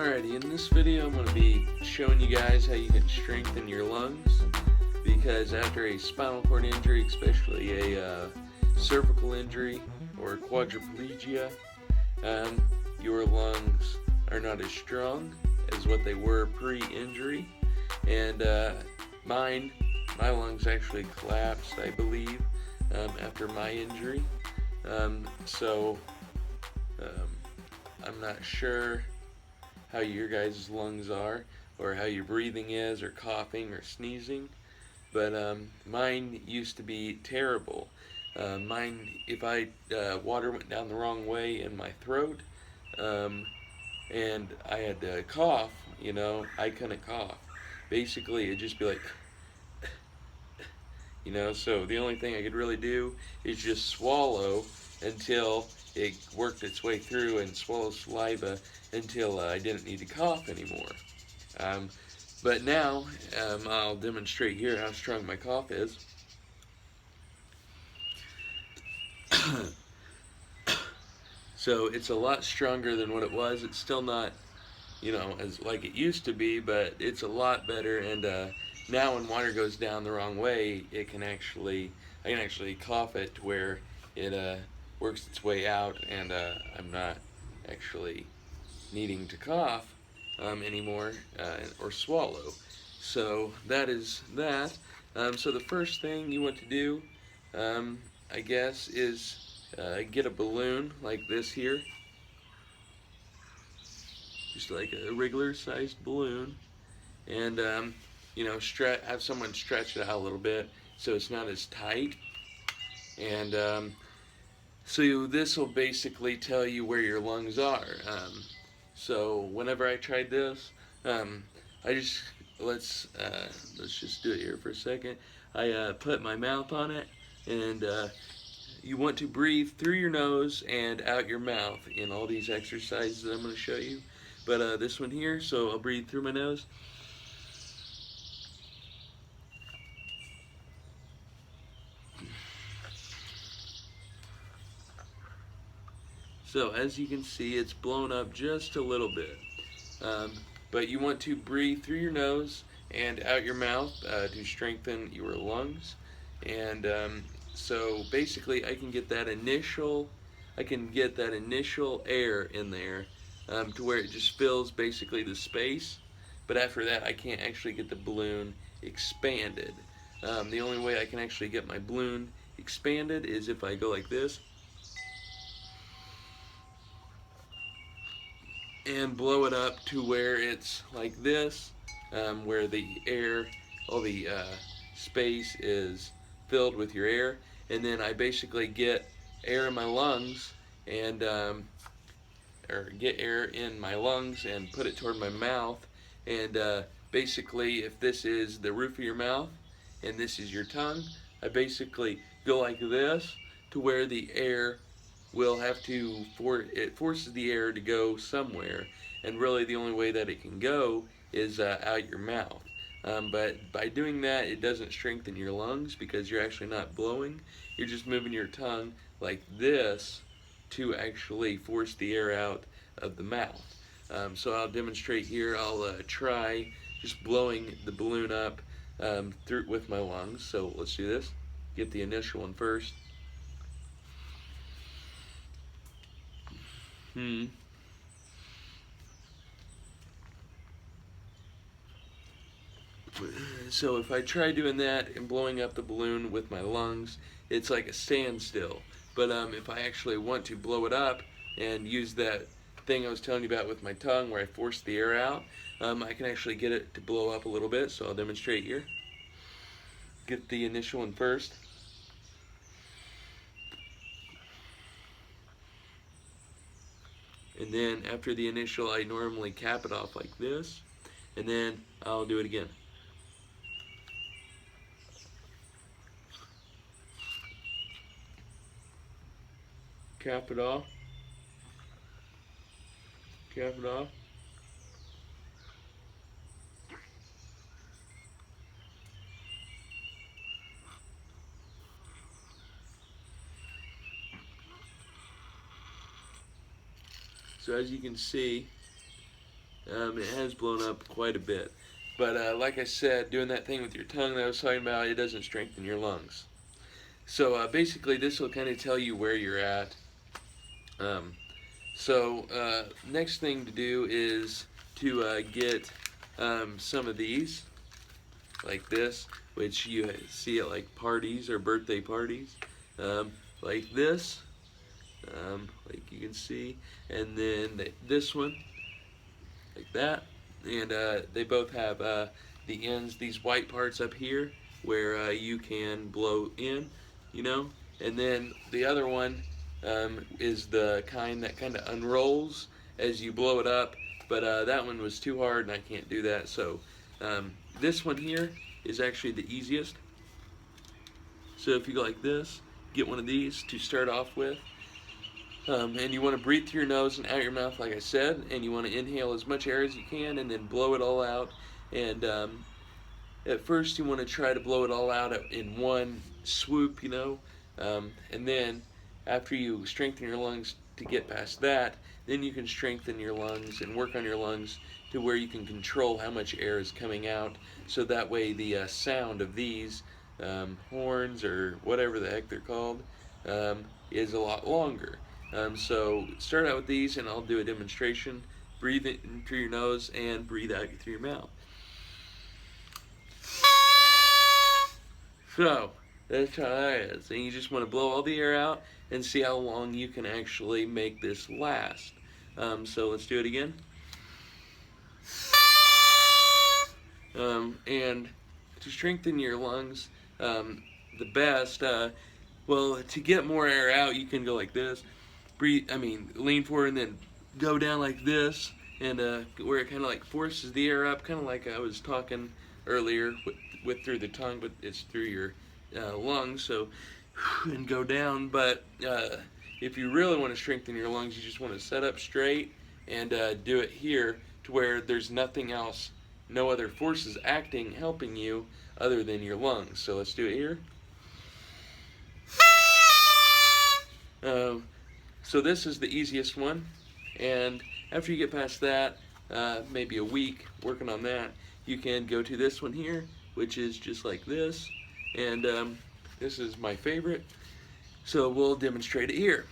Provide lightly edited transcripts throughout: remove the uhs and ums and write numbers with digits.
Alrighty, in this video I'm going to be showing you guys how you can strengthen your lungs, because after a spinal cord injury, especially a cervical injury or quadriplegia, your lungs are not as strong as what they were pre-injury, and my lungs actually collapsed, I believe, after my injury. I'm not sure how your guys' lungs are, or how your breathing is, or coughing, or sneezing, but mine used to be terrible. If water went down the wrong way in my throat, and I had to cough, I couldn't cough. Basically, it'd just be like, so the only thing I could really do is just swallow until it worked its way through, and swallow saliva until I didn't need to cough anymore. But now, I'll demonstrate here how strong my cough is. So it's a lot stronger than what it was. It's still not, as like it used to be, but it's a lot better. And now when water goes down the wrong way, I can actually cough it to where it works its way out, and I'm not actually needing to cough anymore, or swallow. So that is that. So the first thing you want to do, I guess, is get a balloon like this here, just like a regular sized balloon, and have someone stretch it out a little bit so it's not as tight, and so this will basically tell you where your lungs are. So whenever I tried this, let's just do it here for a second. I put my mouth on it, and you want to breathe through your nose and out your mouth in all these exercises that I'm going to show you. But this one here, so I'll breathe through my nose. So as you can see, it's blown up just a little bit. But you want to breathe through your nose and out your mouth to strengthen your lungs. And so basically, I can get that initial air in there to where it just fills basically the space. But after that, I can't actually get the balloon expanded. The only way I can actually get my balloon expanded is if I go like this and blow it up to where it's like this, where the air, all the space is filled with your air, and then I basically get air in my lungs, and or get air in my lungs and put it toward my mouth, and basically, if this is the roof of your mouth and this is your tongue, I basically go like this to where the air will have to, it forces the air to go somewhere, and really the only way that it can go is out your mouth. But by doing that, it doesn't strengthen your lungs, because you're actually not blowing, you're just moving your tongue like this to actually force the air out of the mouth. So I'll demonstrate here. I'll try just blowing the balloon up through with my lungs. So let's do this. Get the initial one first. So if I try doing that and blowing up the balloon with my lungs, it's like a standstill. But if I actually want to blow it up and use that thing I was telling you about with my tongue, where I force the air out, I can actually get it to blow up a little bit. So I'll demonstrate here. Get the initial one first. And then after the initial, I normally cap it off like this, and then I'll do it again. Cap it off. Cap it off. So as you can see, It has blown up quite a bit. But like I said, doing that thing with your tongue that I was talking about, it doesn't strengthen your lungs. So basically, this will kind of tell you where you're at. Um, so next thing to do is to get some of these, like this, which you see at like parties or birthday parties, like this, like you can see, and then this one, like that, and they both have the ends, these white parts up here, where you can blow in, you know, and then the other one is the kind that kind of unrolls as you blow it up, but that one was too hard and I can't do that, so this one here is actually the easiest. So if you go like this, get one of these to start off with. And you want to breathe through your nose and out your mouth, like I said, and you want to inhale as much air as you can and then blow it all out. And at first you want to try to blow it all out in one swoop, you know, and then after you strengthen your lungs to get past that, then you can strengthen your lungs and work on your lungs to where you can control how much air is coming out, so that way the sound of these horns or whatever the heck they're called is a lot longer. So start out with these and I'll do a demonstration. Breathe in through your nose and breathe out through your mouth. So that's how that is. And you just want to blow all the air out and see how long you can actually make this last. So let's do it again. And to strengthen your lungs, the best, well, to get more air out, you can go like this. Lean forward and then go down like this, and where it kind of like forces the air up, kind of like I was talking earlier with through the tongue, but it's through your lungs. So, and go down. But if you really want to strengthen your lungs, you just want to set up straight and do it here to where there's nothing else, no other forces acting, helping you other than your lungs. So let's do it here. So this is the easiest one, and after you get past that, maybe a week working on that, you can go to this one here, which is just like this, and this is my favorite, so we'll demonstrate it here.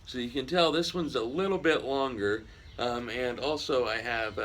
So you can tell this one's a little bit longer, and also I have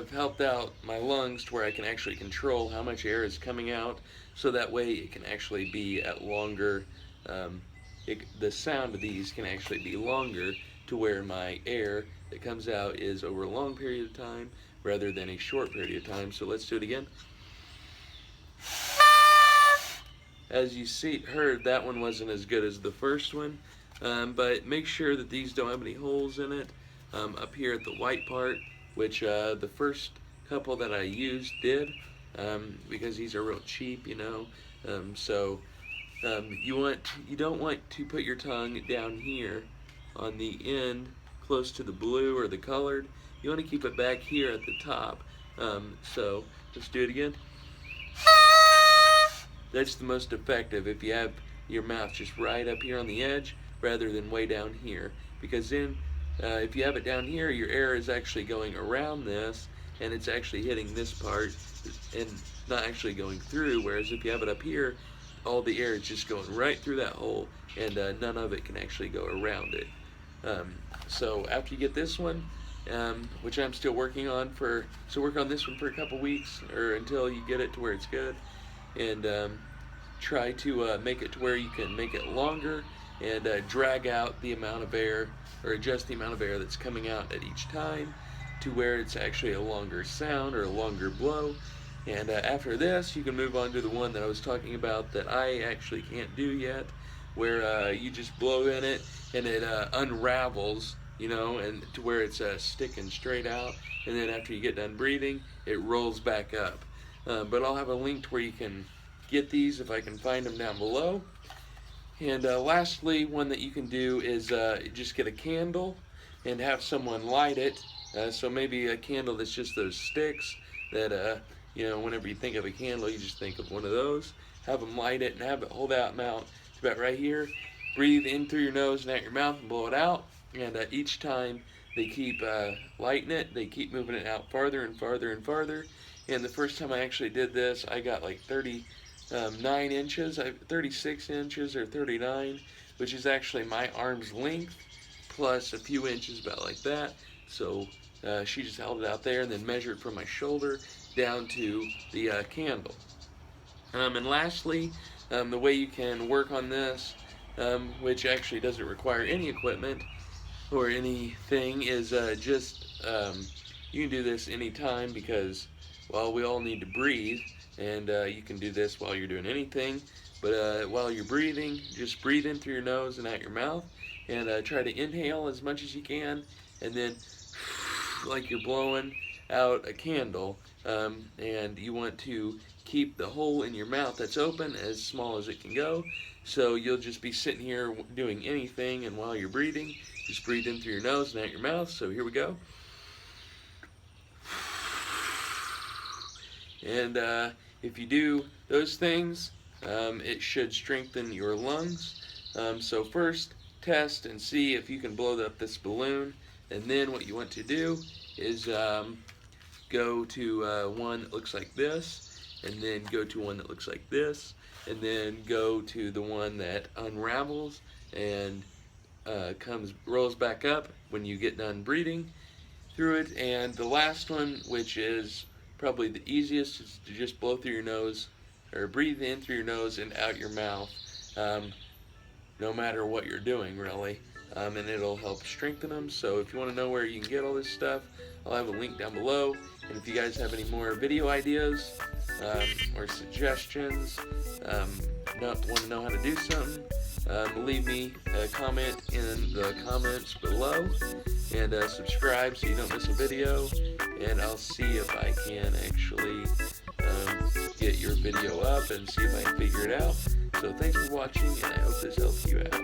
helped out my lungs to where I can actually control how much air is coming out, so that way it can actually be at longer, the sound of these can actually be longer to where my air that comes out is over a long period of time rather than a short period of time. So let's do it again. As you heard, that one wasn't as good as the first one, but make sure that these don't have any holes in it. Up here at the white part, which the first couple that I used did, because these are real cheap, you know. You don't want to put your tongue down here on the end close to the blue or the colored. You want to keep it back here at the top. So let's do it again. That's the most effective if you have your mouth just right up here on the edge rather than way down here, because then if you have it down here, your air is actually going around this and it's actually hitting this part and not actually going through, whereas if you have it up here, all the air is just going right through that hole and none of it can actually go around it. So after you get this one, which I'm still working on so work on this one for a couple weeks or until you get it to where it's good, and try to make it to where you can make it longer and drag out the amount of air, or adjust the amount of air that's coming out at each time to where it's actually a longer sound or a longer blow. And after this, you can move on to the one that I was talking about that I actually can't do yet, where you just blow in it and it unravels, you know, and to where it's sticking straight out, and then after you get done breathing, it rolls back up. But I'll have a link to where you can get these if I can find them down below. And lastly, one that you can do is just get a candle and have someone light it. So maybe a candle that's just those sticks that, you know, whenever you think of a candle, you just think of one of those. Have them light it and have it hold out mount to about right here. breathe in through your nose and out your mouth and blow it out. And each time they keep lightening it, they keep moving it out farther and farther and farther. And the first time I actually did this, I got like 39 inches, 36 inches or 39, which is actually my arm's length plus a few inches, about like that. So she just held it out there and then measured from my shoulder down to the candle. And lastly, the way you can work on this, which actually doesn't require any equipment or anything, is you can do this anytime because, well, we all need to breathe, and you can do this while you're doing anything. But while you're breathing, just breathe in through your nose and out your mouth, and try to inhale as much as you can, and then like you're blowing out a candle, and you want to keep the hole in your mouth that's open as small as it can go. So you'll just be sitting here doing anything, and while you're breathing, just breathe in through your nose and out your mouth. So here we go. And if you do those things, it should strengthen your lungs. So first, test and see if you can blow up this balloon. And then what you want to do is go to one that looks like this, and then go to one that looks like this, and then go to the one that unravels and rolls back up when you get done breathing through it. And the last one, which is probably the easiest, is to just blow through your nose, or breathe in through your nose and out your mouth, no matter what you're doing, really. And it'll help strengthen them. So if you want to know where you can get all this stuff, I'll have a link down below. And if you guys have any more video ideas or suggestions, want to know how to do something, leave me a comment in the comments below, and subscribe so you don't miss a video. And I'll see if I can actually get your video up and see if I can figure it out. So thanks for watching, and I hope this helps you out.